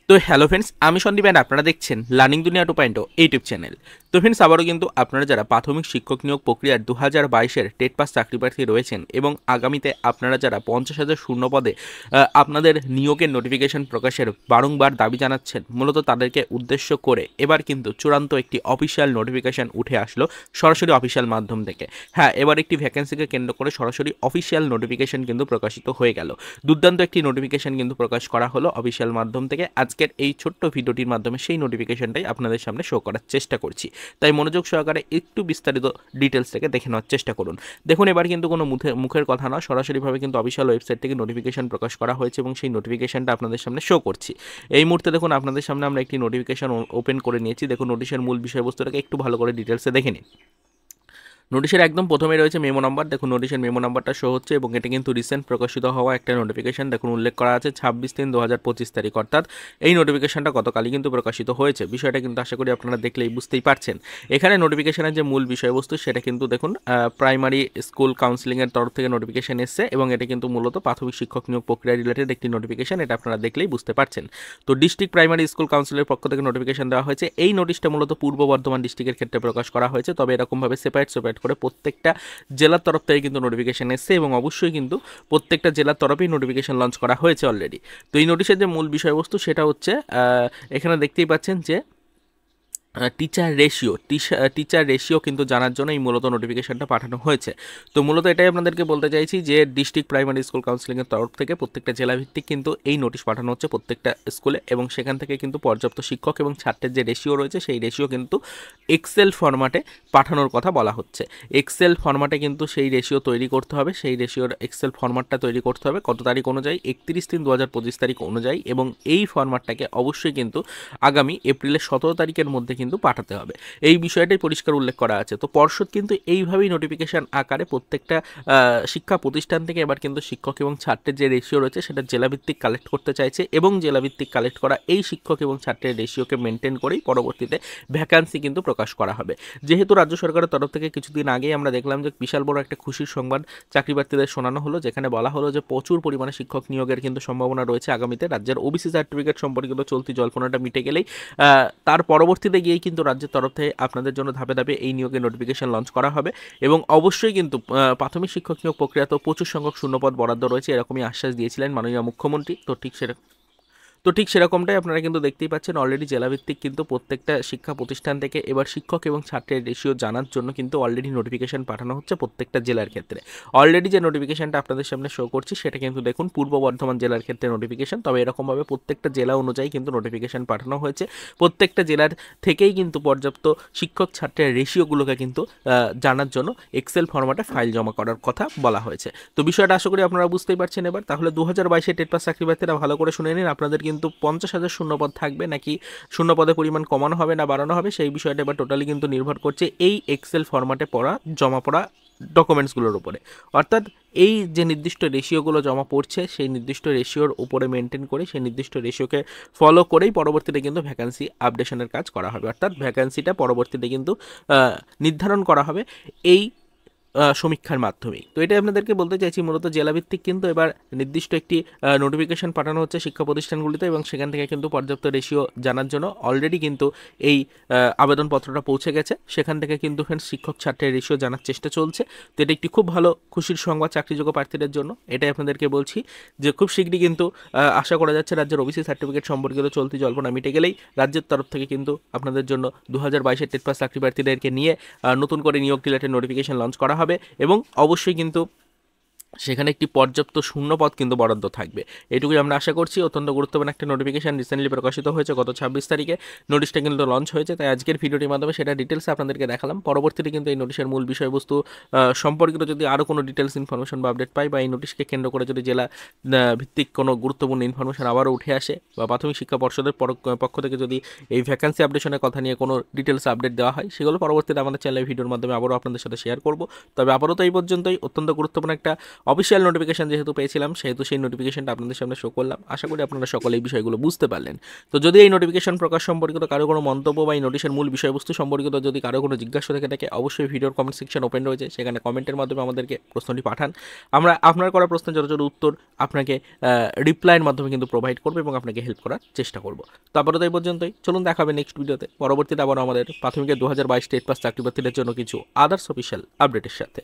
তো hello friends, আমি Sandeep and আপনারা দেখছেন লার্নিং দুনিয়া 2.0 ইউটিউব চ্যানেল। তো ফ্রেন্ডস, আবারও কিন্তু আপনারা যারা প্রাথমিক শিক্ষক নিয়োগ প্রক্রিয়ার 2022-এর টেট পাস চাকরি প্রার্থী রয়েছেন এবং আগামীতে আপনারা যারা 50,000 শূন্য পদে আপনাদের নিয়োগের নোটিফিকেশন প্রকাশের বারংবার দাবি জানাচ্ছেন, মূলত তাদেরকে উদ্দেশ্য করে এবার কিন্তু চূড়ান্ত একটি অফিসিয়াল নোটিফিকেশন উঠে আসলো সরাসরি অফিসিয়াল মাধ্যম থেকে। হ্যাঁ, এবার একটি ভ্যাকেন্সিকে কেন্দ্র করে সরাসরি অফিসিয়াল নোটিফিকেশন কিন্তু প্রকাশিত হয়ে গেল। দুর্দান্ত একটি নোটিফিকেশন কিন্তু প্রকাশ করা হলো অফিসিয়াল মাধ্যম থেকে। আজকের এই ছোট্ট ভিডিওটির মাধ্যমে সেই নোটিফিকেশনটাই আপনাদের সামনে শো করার চেষ্টা করছি, তাই মনোযোগ সহকারে একটু বিস্তারিত ডিটেলস থেকে দেখে নেওয়ার চেষ্টা করুন। দেখুন, এবার কিন্তু কোনো মুখের কথা না, সরাসরিভাবে কিন্তু অফিসিয়াল ওয়েবসাইট থেকে নোটিফিকেশন প্রকাশ করা হয়েছে এবং সেই নোটিফিকেশনটা আপনাদের সামনে শো করছি। এই মুহূর্তে দেখুন, আপনাদের সামনে আমরা একটি নোটিফিকেশন ওপেন করে নিয়েছি। দেখুন, নোটিশের মূল বিষয়বস্তুটাকে একটু ভালো করে ডিটেলসে দেখে নিন। নোটিশের একদম প্রথমে রয়েছে মেমো নাম্বার। দেখুন, নোটিশের মেমো নাম্বারটা শো হচ্ছে এবং এটা কিন্তু রিসেন্ট প্রকাশিত হওয়া একটা নোটিফিকেশন। দেখুন, উল্লেখ করা আছে 26/3/2025 তারিখ, অর্থাৎ এই নোটিফিকেশনটা গতকালই কিন্তু প্রকাশিত হয়েছে। বিষয়টা কিন্তু আশা করি আপনারা দেখলেই বুঝতেই পারছেন। এখানে নোটিফিকেশনের যে মূল বিষয়বস্তু সেটা কিন্তু দেখুন, প্রাইমারি স্কুল কাউন্সিলিংয়ের তরফ থেকে নোটিফিকেশন এসছে এবং এটা কিন্তু মূলত প্রাথমিক শিক্ষক নিয়োগ প্রক্রিয়া রিলেটেড একটি নোটিফিকেশন। এটা আপনারা দেখলেই বুঝতে পারছেন। তো ডিস্ট্রিক্ট প্রাইমারি স্কুল কাউন্সিলের পক্ষ থেকে নোটিফিকেশন দেওয়া হয়েছে। এই নোটিশটা মূলত পূর্ব বর্ধমান ডিস্ট্রিক্টের ক্ষেত্রে প্রকাশ করা হয়েছে, তবে এরকমভাবে সেপারেট করে প্রত্যেকটা জেলার তরফ থেকে কিন্তু নোটিফিকেশন এসছে এবং অবশ্যই কিন্তু প্রত্যেকটা জেলার তরফেই নোটিফিকেশন লঞ্চ করা হয়েছে অলরেডি। তো এই নোটিশের যে মূল বিষয়বস্তু সেটা হচ্ছে, এখানে দেখতেই পাচ্ছেন যে টিচার রেশিও কিন্তু জানার জন্য এই মূলত নোটিফিকেশনটা পাঠানো হয়েছে। তো মূলত এটাই আপনাদেরকে বলতে চাইছি যে ডিস্ট্রিক্ট প্রাইমারি স্কুল কাউন্সিলিংয়ের তরফ থেকে প্রত্যেকটা জেলাভিত্তিক কিন্তু এই নোটিশ পাঠানো হচ্ছে প্রত্যেকটা স্কুলে, এবং সেখান থেকে কিন্তু পর্যাপ্ত শিক্ষক এবং ছাত্রের যে রেশিও রয়েছে সেই রেশিও কিন্তু এক্সেল ফরম্যাটে পাঠানোর কথা বলা হচ্ছে। এক্সেল ফরম্যাটে কিন্তু সেই রেশিও তৈরি করতে হবে, সেই রেশিওর এক্সেল ফরম্যাটটা তৈরি করতে হবে কত তারিখ অনুযায়ী, 31/3/2025 তারিখ অনুযায়ী, এবং এই ফরম্যাটটাকে অবশ্যই কিন্তু আগামী এপ্রিলের 17 তারিখের মধ্যে কিন্তু পাঠাতে হবে। এই বিষয়টাই পরিষ্কার উল্লেখ করা আছে। তো পর্ষদ কিন্তু এইভাবেই নোটিফিকেশন আকারে প্রত্যেকটা শিক্ষা প্রতিষ্ঠান থেকে এবার কিন্তু শিক্ষক এবং ছাত্রের যে রেশিও রয়েছে সেটা জেলাভিত্তিক কালেক্ট করতে চাইছে, এবং জেলাভিত্তিক কালেক্ট করা এই শিক্ষক এবং ছাত্রের রেশিওকে মেনটেন করেই পরবর্তীতে ভ্যাকান্সি কিন্তু প্রকাশ করা হবে। যেহেতু রাজ্য সরকারের তরফ থেকে কিছুদিন আগেই আমরা দেখলাম যে বিশাল বড় একটা খুশির সংবাদ চাকরি প্রার্থীদের শোনানো হলো, যেখানে বলা হলো যে প্রচুর পরিমাণে শিক্ষক নিয়োগের কিন্তু সম্ভাবনা রয়েছে আগামীতে। রাজ্যের ওবিসি সার্টিফিকেট সম্পর্কিত চলতি জল্পনাটা মিটে গেলেই তার পরবর্তীতে গিয়েই কিন্তু রাজ্যের তরফ থেকে আপনাদের জন্য ধাপে ধাপে এই নিয়োগের নোটিফিকেশন লঞ্চ করা হবে, এবং অবশ্যই কিন্তু প্রাথমিক শিক্ষক নিয়োগ প্রক্রিয়াতেও প্রচুর সংখ্যক শূন্যপদ বরাদ্দ রয়েছে, এরকমই আশ্বাস দিয়েছিলেন মাননীয় মুখ্যমন্ত্রী। তো ঠিক সেরকমটাই আপনারা কিন্তু দেখতেই পাচ্ছেন, অলরেডি জেলাভিত্তিক কিন্তু প্রত্যেকটা শিক্ষা প্রতিষ্ঠান থেকে এবার শিক্ষক এবং ছাত্রের রেশিও জানার জন্য কিন্তু অলরেডি নোটিফিকেশন পাঠানো হচ্ছে প্রত্যেকটা জেলার ক্ষেত্রে। অলরেডি যে নোটিফিকেশনটা আপনাদের সামনে শো করছি সেটা কিন্তু দেখুন পূর্ব বর্ধমান জেলার ক্ষেত্রে নোটিফিকেশন, তবে এরকমভাবে প্রত্যেকটা জেলা অনুযায়ী কিন্তু নোটিফিকেশন পাঠানো হয়েছে। প্রত্যেকটা জেলার থেকেই কিন্তু পর্যাপ্ত শিক্ষক ছাত্রের রেশিওগুলোকে কিন্তু জানার জন্য এক্সেল ফরম্যাটে ফাইল জমা করার কথা বলা হয়েছে। তো বিষয়টা আশা করি আপনারা বুঝতেই পারছেন। এবার তাহলে 2022-এর টেট পাস চাকরি প্রার্থীরা ভালো করে শুনে নিন, আপনাদের কিন্তু 50,000 শূন্যপদ থাকবে নাকি শূন্যপদের পরিমাণ কমানো হবে না বাড়ানো হবে, সেই বিষয়টা এবার টোটালি কিন্তু নির্ভর করছে এই এক্সেল ফরম্যাটে জমা পড়া ডকুমেন্টসগুলোর উপরে। অর্থাৎ এই যে নির্দিষ্ট রেশিওগুলো জমা পড়ছে সেই নির্দিষ্ট রেশিওর উপরে মেনটেন করে সেই নির্দিষ্ট রেশিওকে ফলো করেই পরবর্তীতে কিন্তু ভ্যাকান্সি আপডেশনের কাজ করা হবে, অর্থাৎ ভ্যাকান্সিটা পরবর্তীতে কিন্তু নির্ধারণ করা হবে এই সমীক্ষার মাধ্যমেই। তো এটাই আপনাদেরকে বলতে চাইছি, মূলত জেলাভিত্তিক কিন্তু এবার নির্দিষ্ট একটি নোটিফিকেশন পাঠানো হচ্ছে শিক্ষা প্রতিষ্ঠানগুলিতে, এবং সেখান থেকে কিন্তু পর্যাপ্ত রেশিও জানার জন্য অলরেডি কিন্তু এই আবেদনপত্রটা পৌঁছে গেছে। সেখান থেকে কিন্তু ফ্রেন্ডস শিক্ষক ছাত্রের রেশিও জানার চেষ্টা চলছে। তো এটা একটি খুব ভালো খুশির সংবাদ চাকরিযোগ্য প্রার্থীদের জন্য। এটাই আপনাদেরকে বলছি যে খুব শীঘ্রই কিন্তু আশা করা যাচ্ছে রাজ্যের ওবিসি সার্টিফিকেট সম্পর্কিত চলতি জল্পনা মিটে গেলেই রাজ্যের তরফ থেকে কিন্তু আপনাদের জন্য 2022-এর টেট পাস চাকরি প্রার্থীদেরকে নিয়ে নতুন করে নিয়োগ রিলেটেড নোটিফিকেশন লঞ্চ করা হবে, এবং অবশ্যই কিন্তু সেখানে একটি পর্যাপ্ত শূন্যপদ কিন্তু বরাদ্দ থাকবে। এটুকুই আমরা আশা করছি। অত্যন্ত গুরুত্বপূর্ণ একটা নোটিফিকেশন রিসেন্টলি প্রকাশিত হয়েছে গত 26 তারিখে, নোটিশটা কিন্তু লঞ্চ হয়েছে, তাই আজকের ভিডিওটির মাধ্যমে সেটা ডিটেলসে আপনাদেরকে দেখালাম। পরবর্তীতে কিন্তু এই নোটিশের মূল বিষয়বস্তু সম্পর্কিত যদি আরও কোনো ডিটেলস ইনফরমেশন বা আপডেট পাই, বা এই নোটিশকে কেন্দ্র করে যদি জেলা ভিত্তিক কোনো গুরুত্বপূর্ণ ইনফরমেশন আবারও উঠে আসে, বা প্রাথমিক শিক্ষা পর্ষদের পক্ষ থেকে যদি এই ভ্যাকান্সি আপডেশনের কথা নিয়ে কোনো ডিটেলস আপডেট দেওয়া হয়, সেগুলো পরবর্তীতে আমাদের চ্যানেলের ভিডিওর মাধ্যমে আবারও আপনাদের সাথে শেয়ার করব। তবে আপাতত এই পর্যন্তই। অত্যন্ত গুরুত্বপূর্ণ একটা অফিসিয়াল নোটিফিকেশন যেহেতু পেয়েছিলাম সেহেতু সেই নোটিফিকেশনটা আপনাদের সামনে শো করলাম। আশা করি আপনারা সকলে এই বিষয়গুলো বুঝতে পারলেন। তো যদি এই নোটিফিকেশন প্রকাশ সম্পর্কিত কারো কোনো মন্তব্য বা এই নোটিশের মূল বিষয়বস্তু সম্পর্কিত যদি কারো কোনো জিজ্ঞাসা থেকে থাকে, অবশ্যই ভিডিওর কমেন্ট সেকশন ওপেন রয়েছে, সেখানে কমেন্টের মাধ্যমে আমাদেরকে প্রশ্নটি পাঠান। আমরা আপনার করা প্রশ্নের যথাযথ উত্তর আপনাকে রিপ্লাইয়ের মাধ্যমে কিন্তু প্রোভাইড করবো এবং আপনাকে হেল্প করার চেষ্টা করবো। তো আপাতত এই পর্যন্তই, চলুন দেখা হবে নেক্সট ভিডিওতে। পরবর্তীতে আবার আমাদের প্রাথমিকের 2022 স্টেট পাস চাকরি প্রার্থীদের জন্য কিছু আদার্স অফিসিয়াল আপডেটের সাথে।